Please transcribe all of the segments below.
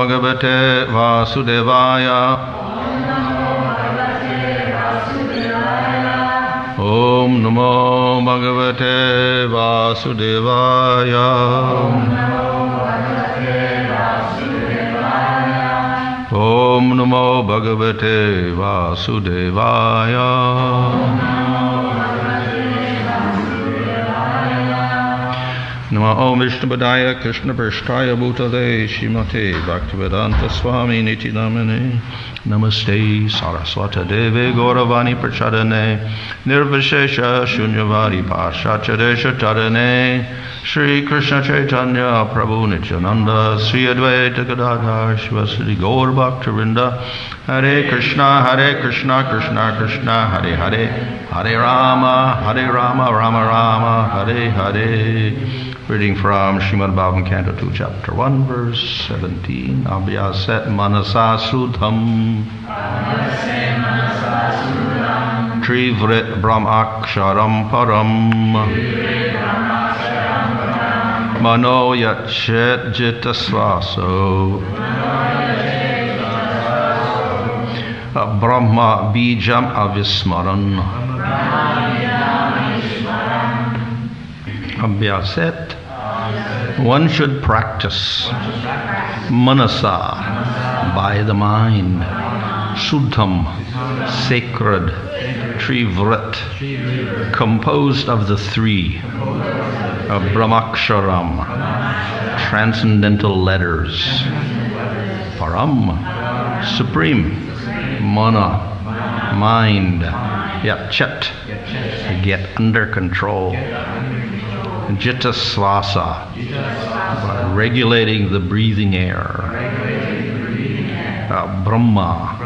Bhagavate Vasudevaya. Om Namo Bhagavate Vasudevaya. Om Namo Bhagavate Vasudevaya. Namo Om Vishnupadaya Krishna Prasthaya Bhutale Shrimate Bhaktivedanta Swami Niti Namane. Namaste Saraswata Deve Gauravani Prachadane Nirvishesha Shunyavadi Pashachadesha Tadane Shri Krishna Chaitanya Prabhu Nityananda Sri Advaita Gadadhar Shivasati Gaur Bhaktavinda Hare Krishna Krishna Krishna Hare Hare Hare Rama Rama Rama Hare Hare. Reading from Srimad Bhagavatam, Canto 2, Chapter 1, Verse 17. Abhyaset manasa sudham Trivrit brahmaksharam param Mano yachet jitasvaso Brahma bijam avismaran. Abhyaset, one should practice manasa, by the mind, shuddham, sacred, trivrit, composed of the three, of brahmaksharam, transcendental letters, param, supreme, mana, mind, yachet, get under control, jitasvasa, by regulating the breathing air, Brahma,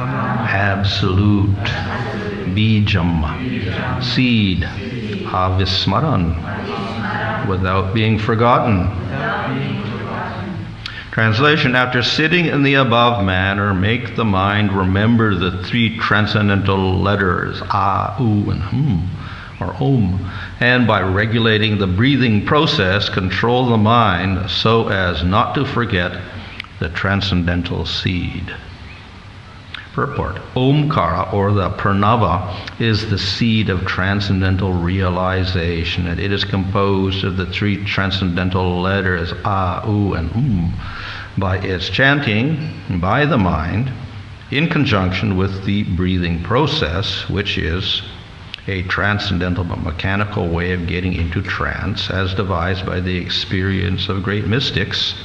absolute, bijam, seed, avismaran, without being forgotten. Translation: after sitting in the above manner, make the mind remember the three transcendental letters, A, U, and Hum, or Om, and by regulating the breathing process, control the mind so as not to forget the transcendental seed. Purport: Omkara, or the Pranava, is the seed of transcendental realization, and it is composed of the three transcendental letters A, U, and By its chanting by the mind, in conjunction with the breathing process, which is a transcendental but mechanical way of getting into trance, as devised by the experience of great mystics,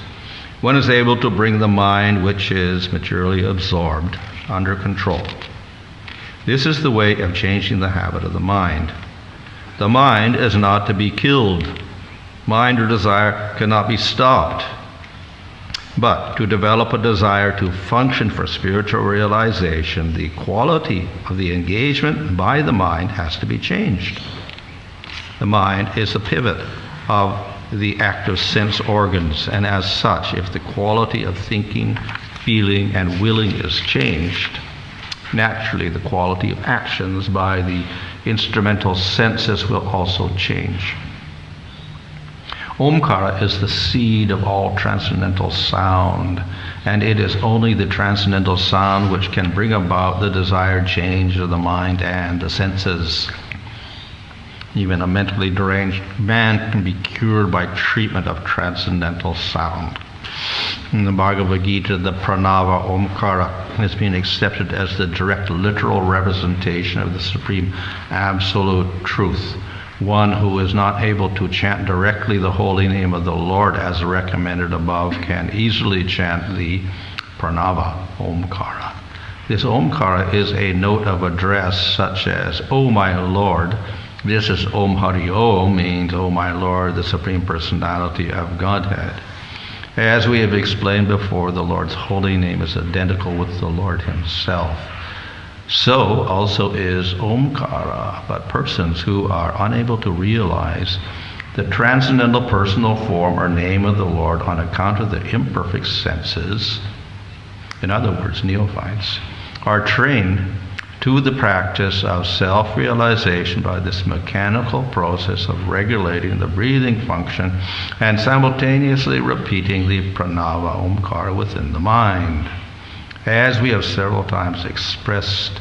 one is able to bring the mind, which is materially absorbed, under control. This is the way of changing the habit of the mind. The mind is not to be killed. Mind or desire cannot be stopped. But to develop a desire to function for spiritual realization, the quality of the engagement by the mind has to be changed. The mind is the pivot of the active sense organs, and as such, if the quality of thinking, feeling, and willing is changed, naturally the quality of actions by the instrumental senses will also change. Omkara is the seed of all transcendental sound, and it is only the transcendental sound which can bring about the desired change of the mind and the senses. Even a mentally deranged man can be cured by treatment of transcendental sound. In the Bhagavad Gita, the Pranava Omkara has been accepted as the direct literal representation of the Supreme Absolute Truth. One who is not able to chant directly the holy name of the Lord as recommended above can easily chant the Pranava Omkara. This Omkara is a note of address such as, "O my Lord." This is Om Hari Om, means, "O my Lord, the Supreme Personality of Godhead." As we have explained before, the Lord's holy name is identical with the Lord Himself. So also is Omkara, but persons who are unable to realize the transcendental personal form or name of the Lord on account of the imperfect senses, in other words, neophytes, are trained to the practice of self-realization by this mechanical process of regulating the breathing function and simultaneously repeating the pranava omkara within the mind. As we have several times expressed,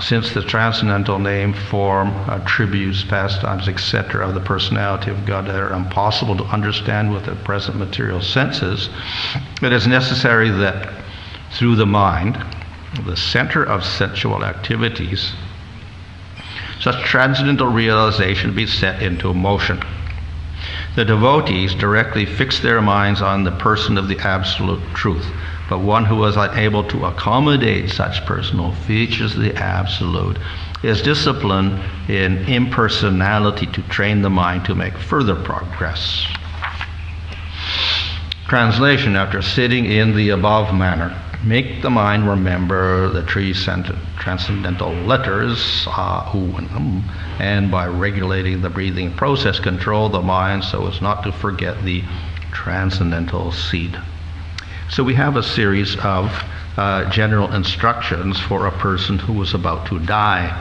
since the transcendental name, form, attributes, pastimes, etc. of the personality of God are impossible to understand with the present material senses, it is necessary that through the mind, the center of sensual activities, such transcendental realization be set into motion. The devotees directly fix their minds on the person of the Absolute Truth, but one who is unable to accommodate such personal features of the Absolute is disciplined in impersonality to train the mind to make further progress. Translation: after sitting in the above manner, make the mind remember the three transcendental letters, U, and and by regulating the breathing process, control the mind so as not to forget the transcendental seed. So we have a series of general instructions for a person who is about to die.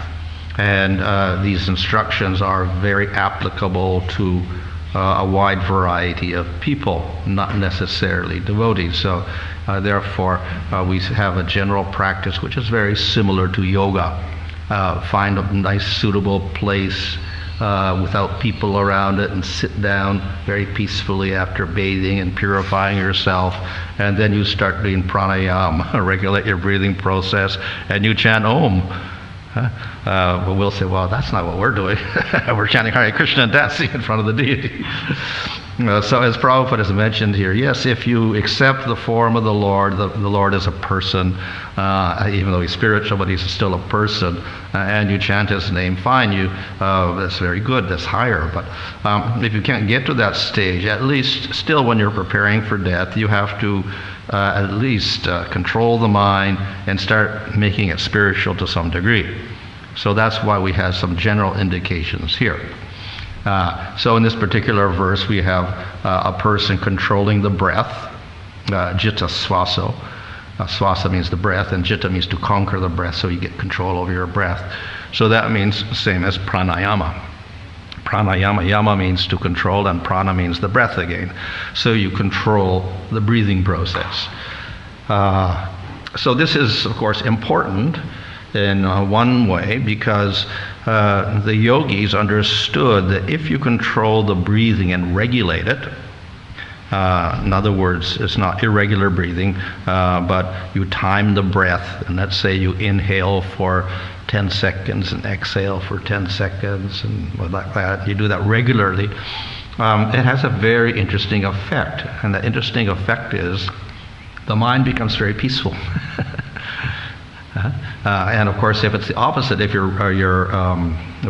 And these instructions are very applicable to a wide variety of people, not necessarily devotees. So therefore, we have a general practice which is very similar to yoga. Find a nice suitable place without people around it and sit down very peacefully after bathing and purifying yourself, and then you start doing pranayama, regulate your breathing process, and you chant Om. But we'll say, well, that's not what we're doing. We're chanting Hare Krishna and dancing in front of the deity. So as Prabhupada has mentioned here, yes, if you accept the form of the Lord is a person, even though he's spiritual, but he's still a person, and you chant his name, fine, that's very good, that's higher. But if you can't get to that stage, at least still when you're preparing for death, you have to at least control the mind and start making it spiritual to some degree. So that's why we have some general indications here. So in this particular verse, we have a person controlling the breath, jitta swaso. Swasa means the breath, and jitta means to conquer the breath, so you get control over your breath. So that means same as pranayama. Pranayama, yama means to control, and prana means the breath again. So you control the breathing process. So this is, of course, important in one way, because the yogis understood that if you control the breathing and regulate it, in other words, it's not irregular breathing, but you time the breath, and let's say you inhale for 10 seconds and exhale for 10 seconds, and like that, you do that regularly, it has a very interesting effect. And the interesting effect is the mind becomes very peaceful. And of course, if it's the opposite, if your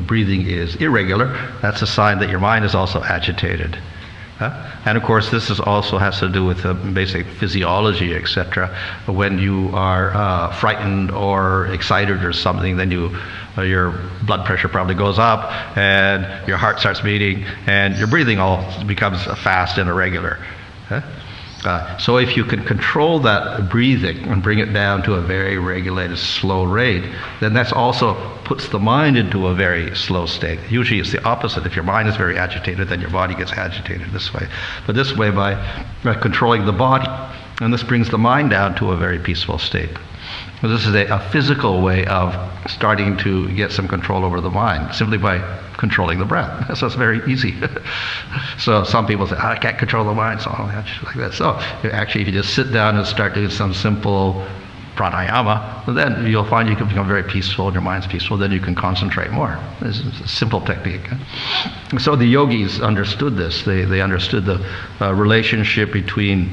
breathing is irregular, that's a sign that your mind is also agitated. And of course, this also has to do with basic physiology, etc. When you are frightened or excited or something, then your blood pressure probably goes up, and your heart starts beating, and your breathing all becomes fast and irregular. So if you can control that breathing and bring it down to a very regulated, slow rate, then that's also puts the mind into a very slow state. Usually it's the opposite. If your mind is very agitated, then your body gets agitated this way. But this way, by controlling the body, and this brings the mind down to a very peaceful state. Well, this is a physical way of starting to get some control over the mind, simply by controlling the breath. So it's very easy. So some people say, I can't control the mind, so like that. So actually, if you just sit down and start doing some simple pranayama, then you'll find you can become very peaceful, and your mind's peaceful, then you can concentrate more. This is a simple technique. So the yogis understood this. They understood the relationship between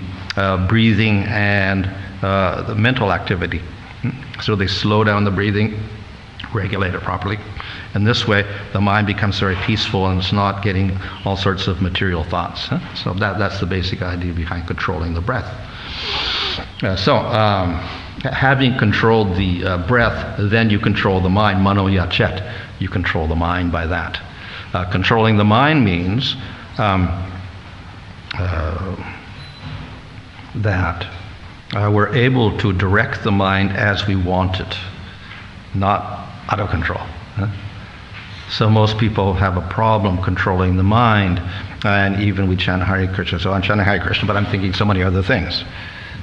breathing and the mental activity. So they slow down the breathing, regulate it properly, and this way the mind becomes very peaceful and it's not getting all sorts of material thoughts. So that's the basic idea behind controlling the breath. Having controlled the breath, then you control the mind, mano yachet. You control the mind by that. Controlling the mind means that we're able to direct the mind as we want it. not out of control. So most people have a problem controlling the mind, and even we chant Hare Krishna. So I'm chanting Hare Krishna, but I'm thinking so many other things.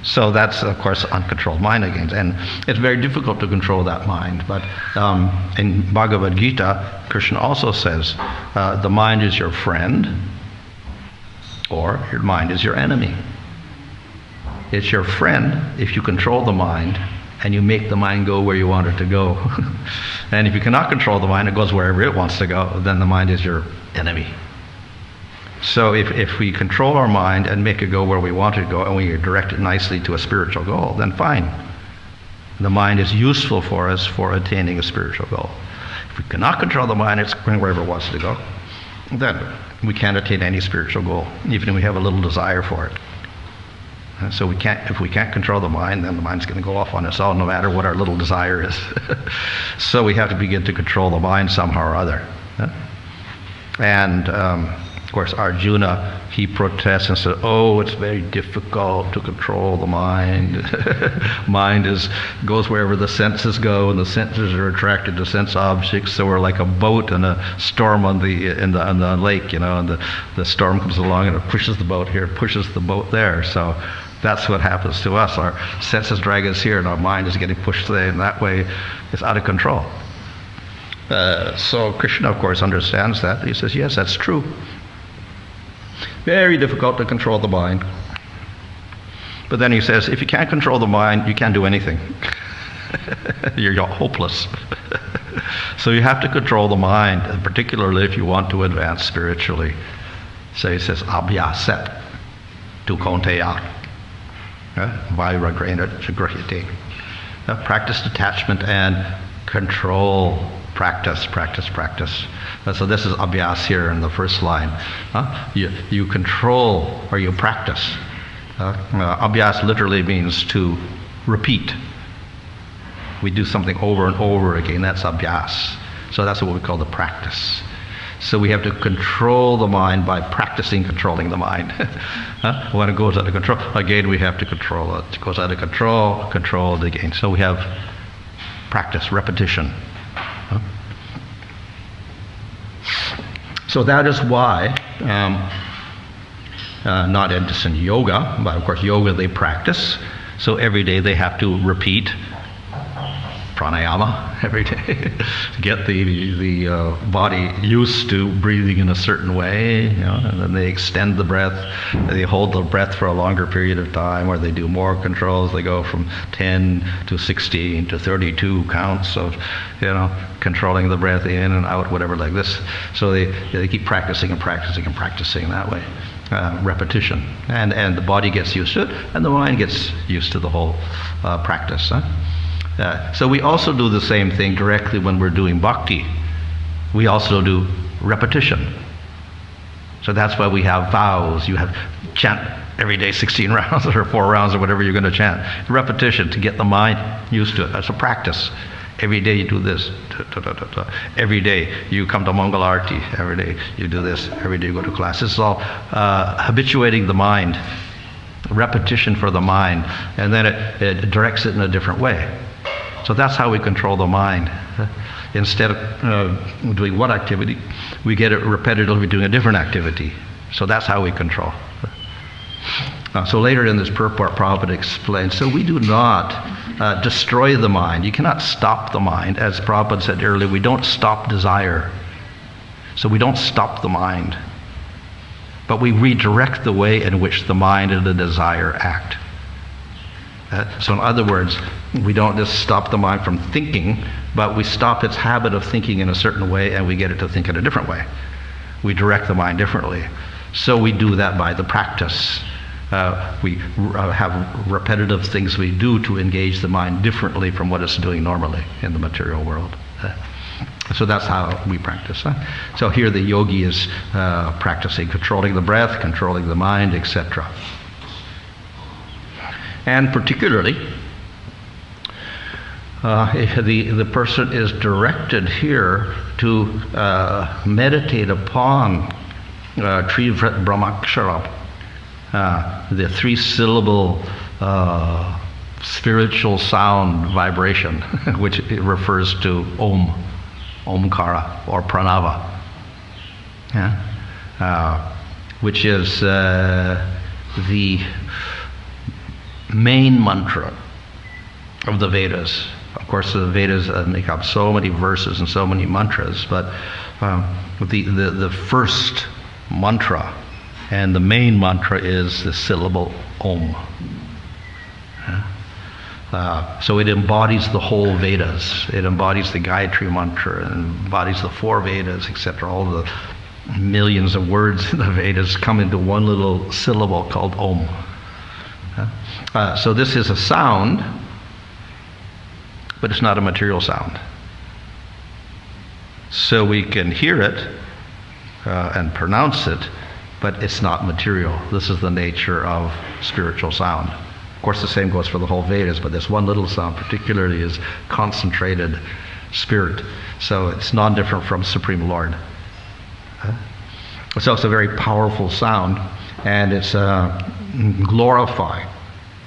So that's, of course, uncontrolled mind again. And it's very difficult to control that mind. But in Bhagavad Gita, Krishna also says, the mind is your friend, or your mind is your enemy. It's your friend if you control the mind and you make the mind go where you want it to go. And if you cannot control the mind, it goes wherever it wants to go, then the mind is your enemy. So if we control our mind and make it go where we want it to go, and we direct it nicely to a spiritual goal, then fine. The mind is useful for us for attaining a spiritual goal. If we cannot control the mind, it's going wherever it wants to go, then we can't attain any spiritual goal, even if we have a little desire for it. So if we can't control the mind, then the mind's going to go off on its own, no matter what our little desire is. So we have to begin to control the mind somehow or other. And of course, Arjuna, he protests and says, "Oh, it's very difficult to control the mind. Mind goes wherever the senses go, and the senses are attracted to sense objects. So we're like a boat in a storm on the lake, and the storm comes along and it pushes the boat here, pushes the boat there. So that's what happens to us. Our senses drag us here, and our mind is getting pushed there, and that way it's out of control." So Krishna, of course, understands that. He says, "Yes, that's true. Very difficult to control the mind." But then he says, if you can't control the mind, you can't do anything. You're hopeless. So you have to control the mind, and particularly if you want to advance spiritually. So he says, abhyaset tu kaunteya vairagrena jagrahyate. Practice detachment and control. Practice. So this is abhyas here in the first line. You control or you practice. Abhyas literally means to repeat. We do something over and over again. That's abhyas. So that's what we call the practice. So we have to control the mind by practicing controlling the mind. When it goes out of control, again we have to control it. It goes out of control, control it again. So we have practice, repetition. So that is why, not just in yoga, but of course yoga they practice. So every day they have to repeat pranayama every day to get the body used to breathing in a certain way, and then they extend the breath, they hold the breath for a longer period of time, or they do more controls. They go from 10 to 16 to 32 counts of controlling the breath in and out, whatever, like this. So they keep practicing and practicing and practicing that way. Repetition, and the body gets used to it, and the mind gets used to the whole practice. So we also do the same thing directly when we're doing bhakti. We also do repetition. So that's why we have vows. You have chant every day 16 rounds or 4 rounds or whatever you're going to chant. Repetition to get the mind used to it. That's a practice. Every day you do this. Every day you come to Mangalarti. Every day you do this. Every day you go to class. This is all habituating the mind. Repetition for the mind. And then it directs it in a different way. So that's how we control the mind. Instead of doing one activity, we get it repetitively doing a different activity. So that's how we control. So later in this purport, Prabhupada explains, so we do not destroy the mind. You cannot stop the mind. As Prabhupada said earlier, we don't stop desire. So we don't stop the mind. But we redirect the way in which the mind and the desire act. So in other words, we don't just stop the mind from thinking, but we stop its habit of thinking in a certain way and we get it to think in a different way. We direct the mind differently. So we do that by the practice. We have repetitive things we do to engage the mind differently from what it's doing normally in the material world. So that's how we practice. So here the yogi is practicing controlling the breath, controlling the mind, etc. And particularly, the person is directed here to meditate upon Trivrit Brahmakshara, the 3-syllable spiritual sound vibration, which it refers to Om, Omkara, or Pranava, which is the main mantra of the Vedas. Of course, the Vedas make up so many verses and so many mantras, but the first mantra and the main mantra is the syllable Om. So it embodies the whole Vedas. It embodies the Gayatri mantra, and embodies the 4 Vedas, etc. All the millions of words in the Vedas come into one little syllable called Om. So this is a sound, but it's not a material sound. So we can hear it and pronounce it, but it's not material. This is the nature of spiritual sound. Of course, the same goes for the whole Vedas, but this one little sound particularly is concentrated spirit. So it's non-different from Supreme Lord. So it's a very powerful sound, and it's glorified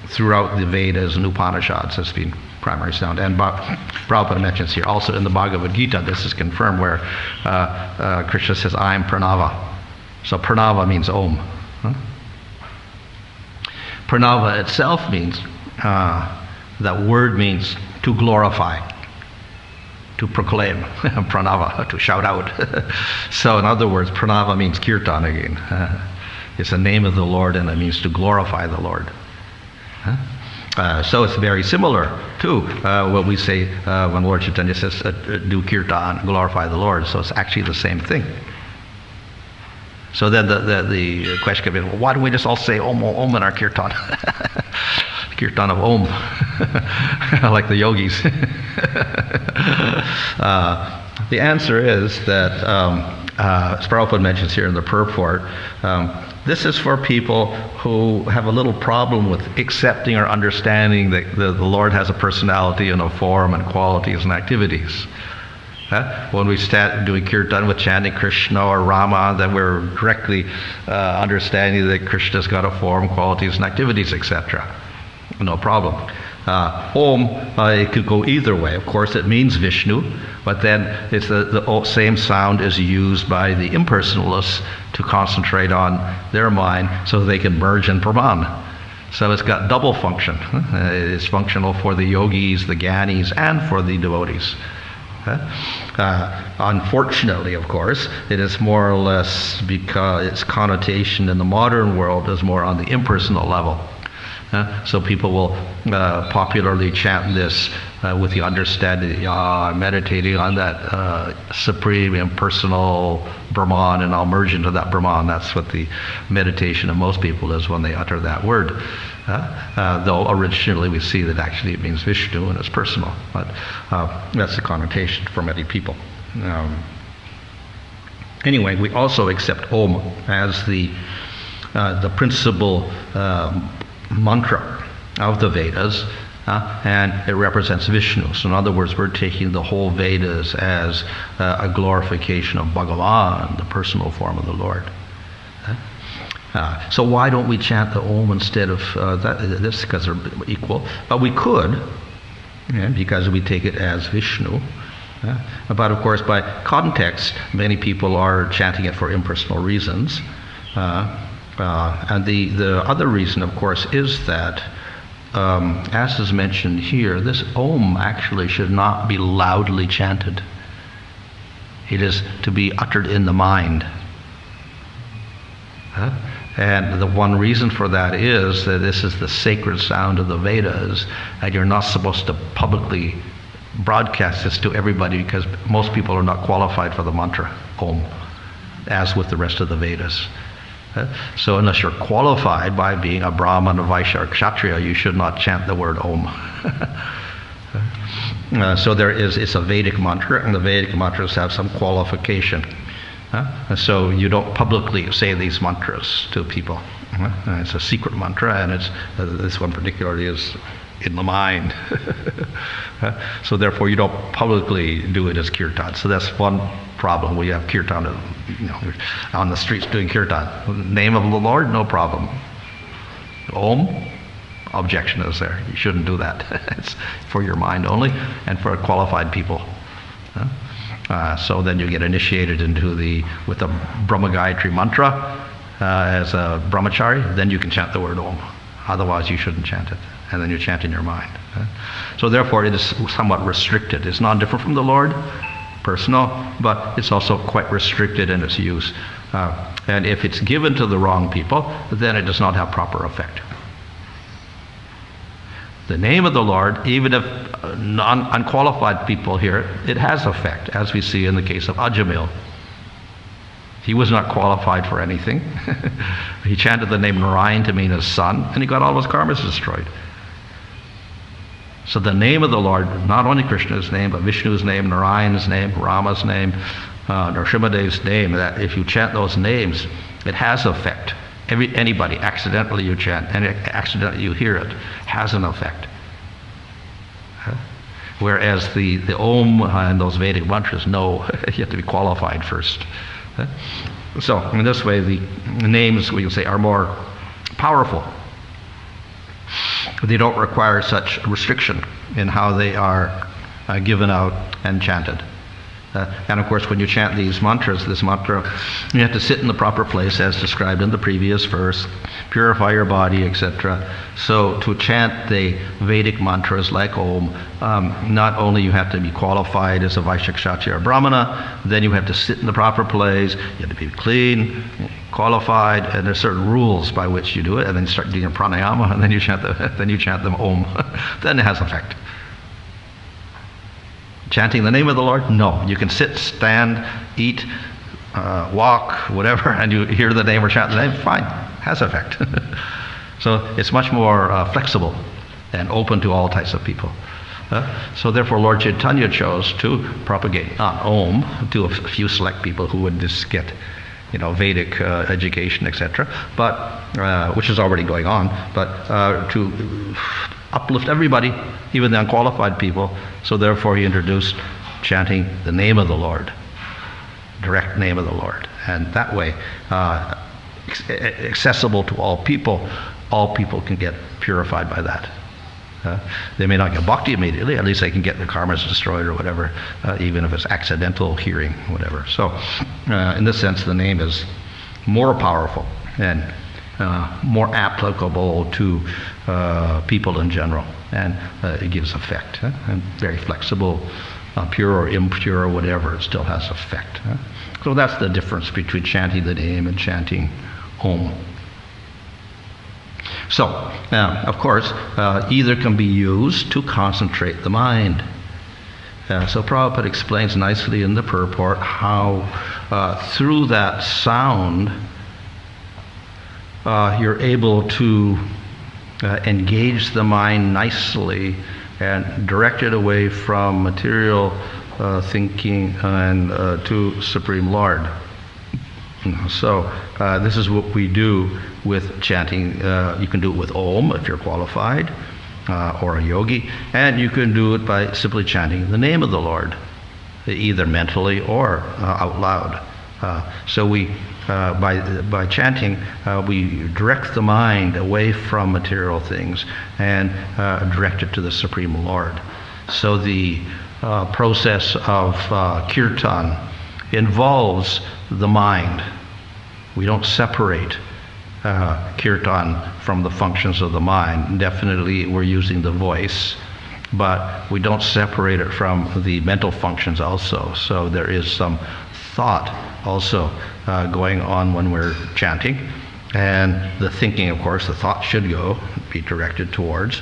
throughout the Vedas and Upanishads as being primary sound. And Prabhupada mentions here also in the Bhagavad Gita, this is confirmed, where Krishna says, I am Pranava. So Pranava means Om. Pranava itself means, that word means to glorify, to proclaim. Pranava, to shout out. So in other words, Pranava means kirtan again. It's the name of the Lord, and it means to glorify the Lord. So it's very similar to what we say when Lord Chaitanya says, do kirtan, glorify the Lord. So it's actually the same thing. So then the question could be, well, why don't we just all say Om, Om in our kirtan? Kirtan of Om, like the yogis. The answer is that, as Prabhupada mentions here in the purport, this is for people who have a little problem with accepting or understanding that the Lord has a personality and a form and qualities and activities. When we start doing kirtan with chanting Krishna or Rama, then we're directly understanding that Krishna's got a form, qualities, and activities, etc. No problem. Om, it could go either way. Of course, it means Vishnu, but then it's the same sound is used by the impersonalists to concentrate on their mind so they can merge in Brahman. So it's got double function. It's functional for the yogis, the gyanis, and for the devotees. Unfortunately, of course, it is more or less because its connotation in the modern world is more on the impersonal level. So people will popularly chant this with the understanding, I'm meditating on that supreme impersonal Brahman, and I'll merge into that Brahman. That's what the meditation of most people is when they utter that word. Though originally we see that actually it means Vishnu and it's personal, but that's the connotation for many people. Anyway, we also accept Om as the principal mantra of the Vedas, and it represents Vishnu. So in other words, we're taking the whole Vedas as a glorification of Bhagavan, the personal form of the Lord. So why don't we chant the Om instead of this? Because they're equal. But we could, because we take it as Vishnu. But of course, by context, many people are chanting it for impersonal reasons. And the other reason, of course, is that, as is mentioned here, this Om actually should not be loudly chanted. It is to be uttered in the mind. And the one reason for that is that this is the sacred sound of the Vedas, and you're not supposed to publicly broadcast this to everybody because most people are not qualified for the mantra Om, as with the rest of the Vedas. So unless you're qualified by being a Brahman, a Vaishya, or Kshatriya, you should not chant the word Om. So it's a Vedic mantra, and the Vedic mantras have some qualification. So you don't publicly say these mantras to people. It's a secret mantra, and this one particularly is in the mind. So therefore you don't publicly do it as kirtan. So that's one problem. We have kirtan, on the streets doing kirtan. Name of the Lord, no problem. Om, objection is there. You shouldn't do that. It's for your mind only and for qualified people. So then you get initiated with the Brahma Gayatri mantra as a brahmachari, then you can chant the word Om. Otherwise you shouldn't chant it. And then you chant in your mind. So therefore it is somewhat restricted. It's not different from the Lord, personal, but it's also quite restricted in its use. And if it's given to the wrong people, then it does not have proper effect. The name of the Lord, even if unqualified people hear it, it has effect, as we see in the case of Ajamil. He was not qualified for anything. He chanted the name Narayan to mean his son, and he got all his karmas destroyed. So the name of the Lord, not only Krishna's name, but Vishnu's name, Narayan's name, Rama's name, Nrsimhadev's name, that if you chant those names, it has effect. Anybody, accidentally you chant, and accidentally you hear it, has an effect. Whereas the Om and those Vedic mantras, no, you have to be qualified first. So in this way, the names, we can say, are more powerful. They don't require such restriction in how they are given out and chanted. And of course, when you chant these mantras, this mantra, you have to sit in the proper place as described in the previous verse, purify your body, etc. So to chant the Vedic mantras like Om, not only you have to be qualified as a Vaishya, Kshatriya, or Brahmana, then you have to sit in the proper place, you have to be clean, qualified, and there's certain rules by which you do it, and then you start doing a pranayama, and then you chant them Om. Then it has effect. Chanting the name of the Lord? No. You can sit, stand, eat, walk, whatever, and you hear the name or chant the name, fine, has effect. So it's much more flexible and open to all types of people. So therefore Lord Chaitanya chose to propagate Om to a few select people who would just get Vedic education, etc., but which is already going on, but to uplift everybody, even the unqualified people. So therefore he introduced chanting the name of the Lord, direct name of the Lord, and that way accessible to all people can get purified by that. They may not get bhakti immediately, at least they can get their karmas destroyed or whatever, even if it's accidental hearing, whatever. So in this sense, the name is more powerful and more applicable to people in general, and it gives effect, and very flexible, pure or impure or whatever, it still has effect. So that's the difference between chanting the name and chanting Om. So, of course, either can be used to concentrate the mind. So Prabhupada explains nicely in the purport how through that sound you're able to engage the mind nicely and direct it away from material thinking and to Supreme Lord. So this is what we do with chanting. You can do it with Om if you're qualified, or a yogi, and you can do it by simply chanting the name of the Lord, either mentally or out loud. So we, by chanting, we direct the mind away from material things and direct it to the Supreme Lord. So the process of kirtan involves the mind. We don't separate kirtan from the functions of the mind. Definitely we're using the voice, but we don't separate it from the mental functions also. So there is some thought also going on when we're chanting, and the thinking, of course, the thought should be directed towards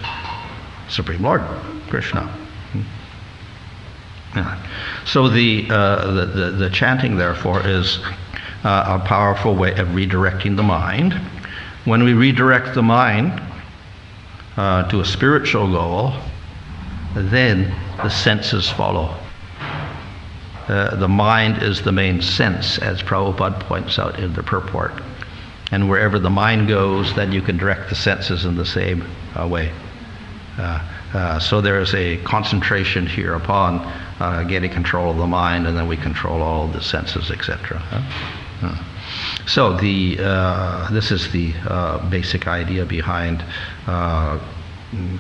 Supreme Lord Krishna. So the chanting, therefore, is a powerful way of redirecting the mind. When we redirect the mind to a spiritual goal, then the senses follow. The mind is the main sense, as Prabhupada points out in the purport. And wherever the mind goes, then you can direct the senses in the same way. So there is a concentration here upon getting control of the mind, and then we control all of the senses, etc. So this is the basic idea behind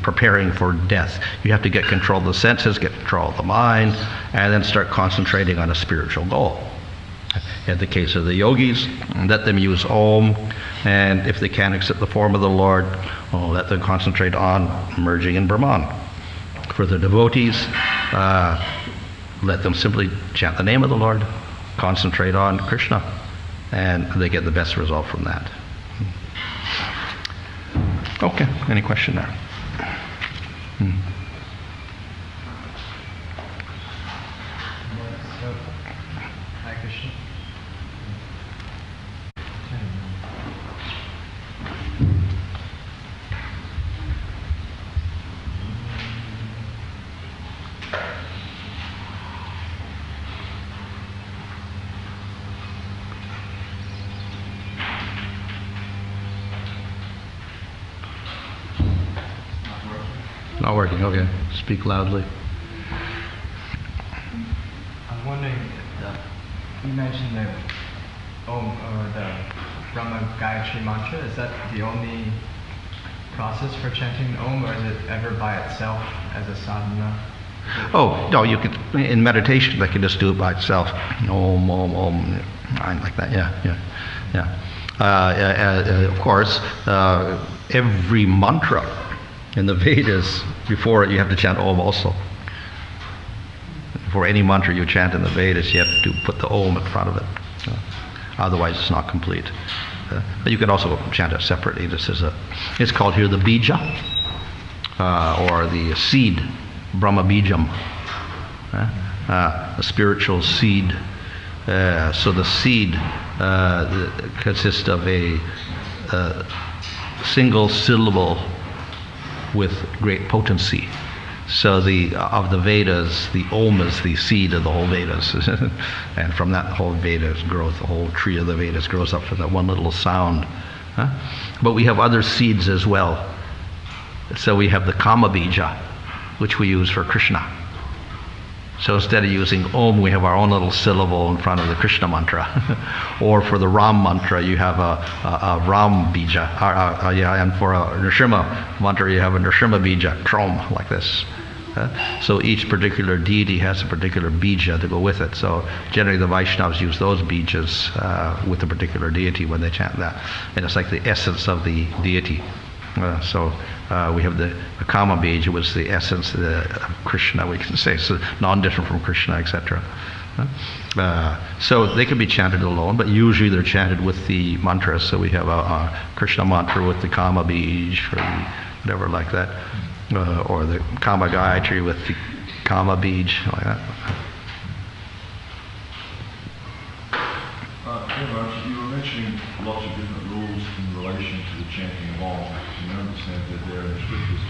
preparing for death. You have to get control of the senses, get control of the mind, and then start concentrating on a spiritual goal. In the case of the yogis, let them use Om, and if they can't accept the form of the Lord, let them concentrate on merging in Brahman. For the devotees, let them simply chant the name of the Lord, concentrate on Krishna, and they get the best result from that. Okay, any question there? Hi, Krishna. Not working, okay. Speak loudly. I'm wondering, you mentioned the Om or the Brahma Gayatri mantra. Is that the only process for chanting Om, or is it ever by itself as a sadhana? Oh, no, you could, in meditation, they can just do it by itself. Om, Om, Om, like that, yeah. Of course, every mantra in the Vedas, before it, you have to chant Om also. For any mantra you chant in the Vedas, you have to put the Om in front of it. Otherwise, it's not complete. But you can also chant it separately. It's called here the bija, or the seed, Brahma Bijam, a spiritual seed. So the seed consists of a single syllable with great potency. So of the Vedas, the Om is the seed of the whole Vedas. And from that, the whole Vedas growth, the whole tree of the Vedas grows up from that one little sound. But we have other seeds as well. So we have the Kama Bija, which we use for Krishna. So instead of using Om, we have our own little syllable in front of the Krishna mantra. Or for the Ram mantra, you have a Ram Bija. And for a Nrsimha mantra, you have a Nrsimha Bija, Trom, like this. So each particular deity has a particular bija to go with it. So generally the Vaishnavas use those bijas with a particular deity when they chant that. And it's like the essence of the deity. So we have the Kama Bija, which is the essence of Krishna, we can say, so non-different from Krishna, etc. So they can be chanted alone, but usually they're chanted with the mantras. So we have a Krishna mantra with the Kama Bij, or whatever like that, or the Kama Gayatri with the Kama Bij, like that. You were mentioning lots of different rules in relation to the chanting of Om. You understand that they're in the scriptures.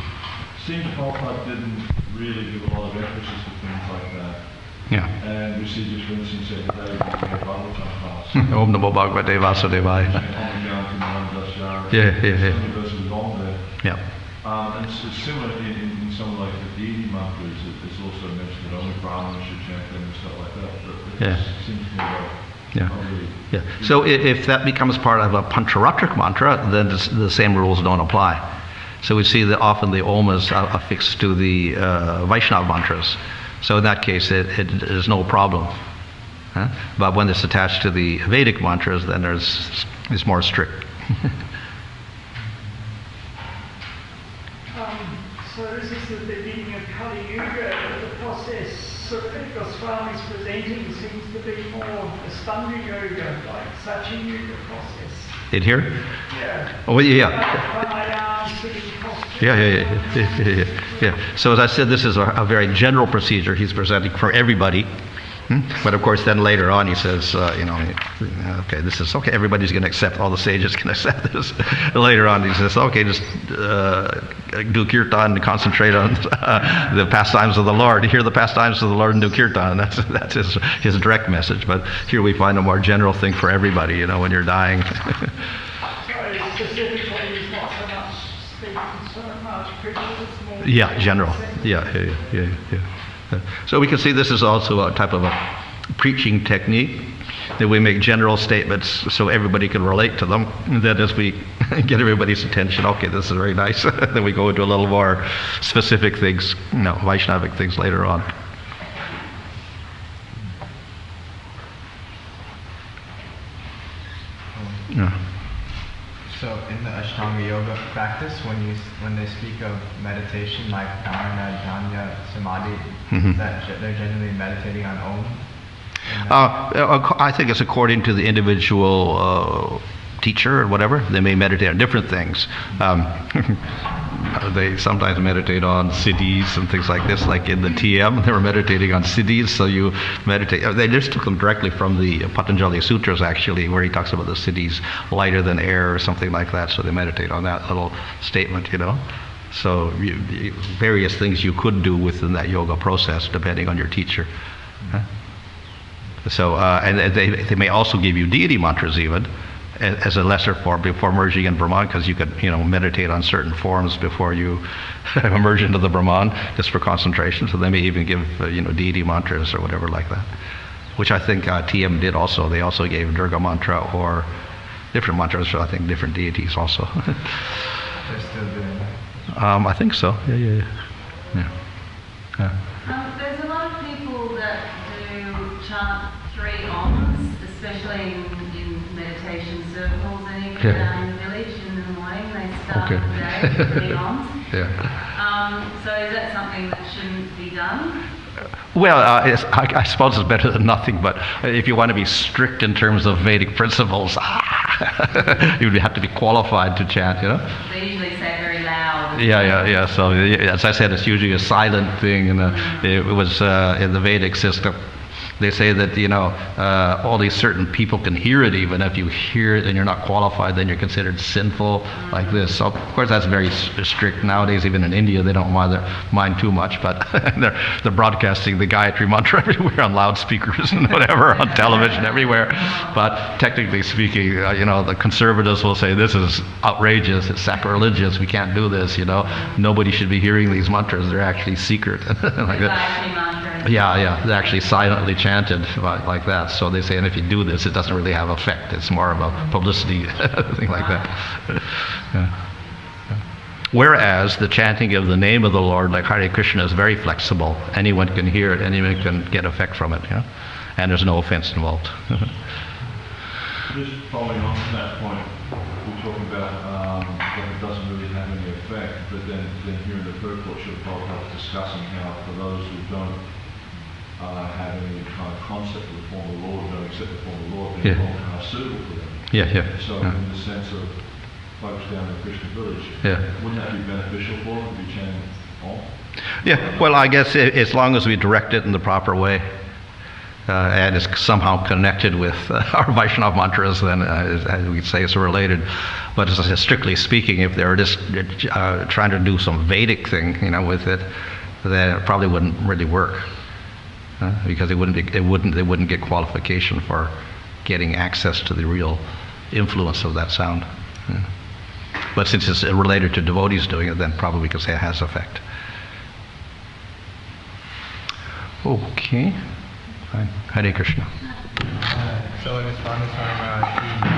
Seems Prabhupada didn't really give a lot of emphasis to things like that. Yeah. And we see just for instance every day we have Bhagavatam class. Om Namo Bhagavate Vasudevaya. Yeah. Some verses on there. Yeah. And it's similar in some like the deity mantras. It's also mentioned that only Brahmins should chant them and stuff like that. But it seems to me like Yeah. So if that becomes part of a Pancharatric mantra, then the same rules don't apply. So we see that often the Om is affixed to the Vaishnava mantras. So in that case, it is no problem. But when it's attached to the Vedic mantras, then it's more strict. So this is the beginning of Kali Yuga. The process Goswami is presenting seems to be more a Stanga Yoga, like Sachi Yuga process. In here? Yeah. Oh, yeah. Yeah. So as I said, this is a very general procedure he's presenting for everybody. But of course, then later on he says, okay, this is okay. Everybody's going to accept. All the sages can accept this. Later on, he says, okay, just do kirtan and concentrate on the pastimes of the Lord. Hear the pastimes of the Lord and do kirtan. That's his direct message. But here we find a more general thing for everybody. When you're dying. Yeah, general. Yeah. So we can see this is also a type of preaching technique, that we make general statements so everybody can relate to them. And then as we get everybody's attention, okay, this is very nice, then we go into a little more specific things, Vaishnavic things later on. Yeah. So in the Ashtanga Yoga practice, when they speak of meditation like dharana, jnana, samadhi, that they're generally meditating on Om? I think it's according to the individual teacher or whatever. They may meditate on different things. They sometimes meditate on siddhis and things like this, like in the TM, they were meditating on siddhis, so you meditate. They just took them directly from the Patanjali Sutras, actually, where he talks about the siddhis lighter than air or something like that, so they meditate on that little statement, So various things you could do within that yoga process, depending on your teacher. So, and they may also give you deity mantras even, as a lesser form before merging in Brahman, because you could, meditate on certain forms before you emerge into the Brahman, just for concentration. So they may even give, deity mantras or whatever like that, which I think TM did also. They also gave Durga mantra or different mantras for, I think, different deities also. They're still doing that? I think so. Yeah. There's a lot of people that do chant 3 Oms, especially in meditation circles, and even in the village in the morning they start the day with 3 Oms. So is that something that shouldn't be done? Well, I suppose it's better than nothing, but if you want to be strict in terms of Vedic principles, you would have to be qualified to chant, They usually say it very loud. Yeah. So, as I said, it's usually a silent thing, and it was in the Vedic system. They say that, all these certain people can hear it. Even if you hear it and you're not qualified, then you're considered sinful, like this. So, of course, that's very strict nowadays. Even in India, they don't mind too much, but they're broadcasting the Gayatri mantra everywhere on loudspeakers and whatever, on television, everywhere. But technically speaking, the conservatives will say this is outrageous, it's sacrilegious, we can't do this, Nobody should be hearing these mantras, they're actually secret. Like that. Yeah, they're actually silently chanted like that. So they say, and if you do this, it doesn't really have effect. It's more of a publicity thing like that. Whereas the chanting of the name of the Lord, like Hare Krishna, is very flexible. Anyone can hear it. Anyone can get effect from it. And there's no offense involved. Just following on from that point, we're talking about when it doesn't really have any effect, but then here in the purport, Prabhupada discussing how for those who don't have any kind of concept of the form of the Lord, don't accept the form of the Lord, then all kind of suitable for them. So in the sense of folks down in the Krishna village, wouldn't that be beneficial for them to be chanting Om? Yeah, well, I guess as long as we direct it in the proper way, and is somehow connected with our Vaishnava mantras, then as we say, it's related. But strictly speaking, if they're just trying to do some Vedic thing, with it, then it probably wouldn't really work, because they wouldn't get qualification for getting access to the real influence of that sound. But since it's related to devotees doing it, then probably we could say it has effect. Okay. Hare Krishna. So in his Bhanu Swami,